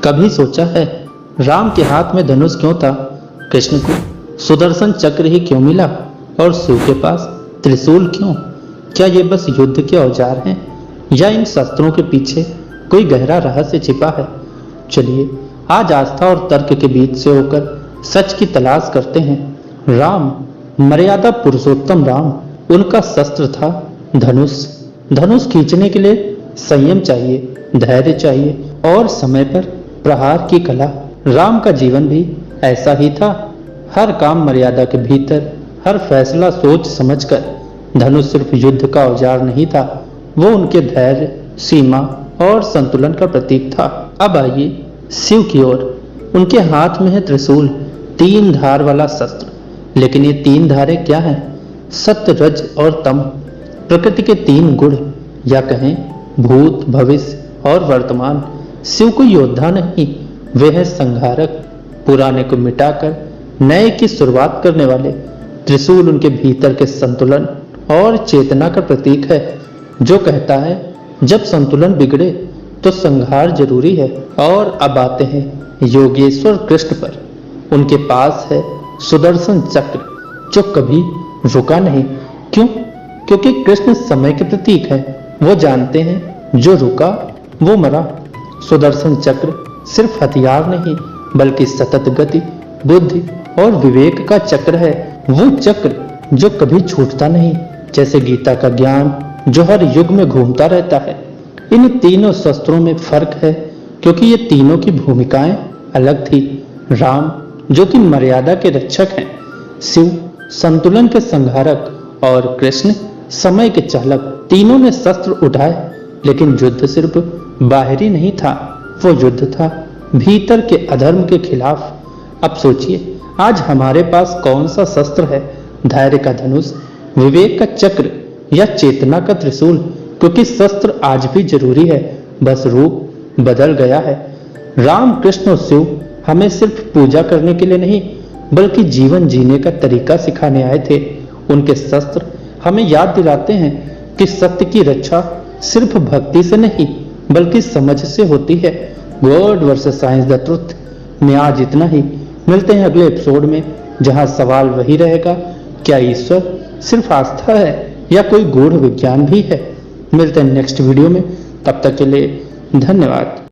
कभी सोचा है राम के हाथ में धनुष क्यों था, कृष्ण को सुदर्शन चक्र ही क्यों मिला और शिव के पास त्रिशूल क्यों? क्या ये बस युद्ध के औजार हैं या इन शस्त्रों के पीछे कोई गहरा रहस्य छिपा है? चलिए आज आस्था और तर्क के बीच से होकर सच की तलाश करते हैं। राम, मर्यादा पुरुषोत्तम राम, उनका शस्त्र था धनुष। धनुष खींचने के लिए संयम चाहिए, धैर्य चाहिए और समय पर प्रहार की कला। राम का जीवन भी ऐसा ही था, हर काम मर्यादा के भीतर, हर फैसला सोच समझकर। धनुष सिर्फ युद्ध का औजार नहीं था, वो उनके धैर्य, सीमा और संतुलन का प्रतीक था। अब आइए शिव की ओर। उनके हाथ में है त्रिशूल, 3 धार वाला शस्त्र। लेकिन ये 3 धारें क्या हैं? सत्य, रज और तम, प्रकृति के 3 गुण, या कहें भूत, भविष्य और वर्तमान। शिव कोई योद्धा नहीं, वे है संहारक, पुराने को मिटाकर नए की शुरुआत करने वाले। त्रिशूल उनके भीतर के संतुलन और चेतना का प्रतीक है, जो कहता है जब संतुलन बिगड़े तो संहार जरूरी है। और अब आते हैं योगेश्वर कृष्ण पर। उनके पास है सुदर्शन चक्र, जो कभी रुका नहीं। क्यों? क्योंकि कृष्ण समय के प्रतीक है। वो जानते हैं जो रुका वो मरा। सुदर्शन चक्र सिर्फ हथियार नहीं, बल्कि सतत गति, बुद्धि और विवेक का चक्र है। वो चक्र जो कभी छूटता नहीं, जैसे गीता का ज्ञान जो हर युग में घूमता रहता है। इन तीनों शस्त्रों में फर्क है, क्योंकि ये तीनों की भूमिकाएं अलग थी। राम जो कि मर्यादा के रक्षक हैं, शिव संतुलन के संहारक और कृष्ण समय के चालक। तीनों ने शस्त्र उठाए, लेकिन युद्ध सिर्फ बाहरी नहीं था, वो युद्ध था भीतर के अधर्म के खिलाफ। अब सोचिए आज हमारे पास कौन सा शस्त्र है? धैर्य का धनुष, विवेक का चक्र या चेतना का त्रिशूल? क्योंकि शस्त्र आज भी जरूरी है, बस रूप बदल गया है। राम, कृष्ण और शिव हमें सिर्फ पूजा करने के लिए नहीं, बल्कि जीवन जीने का तरीका सिखाने आए थे। उनके शस्त्र हमें याद दिलाते हैं कि सत्य की रक्षा सिर्फ भक्ति से नहीं, बल्कि समझ से होती है। God versus science the truth में आज इतना ही। मिलते हैं अगले एपिसोड में, जहां सवाल वही रहेगा, क्या ईश्वर सिर्फ आस्था है या कोई गूढ़ विज्ञान भी है? मिलते हैं नेक्स्ट वीडियो में, तब तक के लिए धन्यवाद।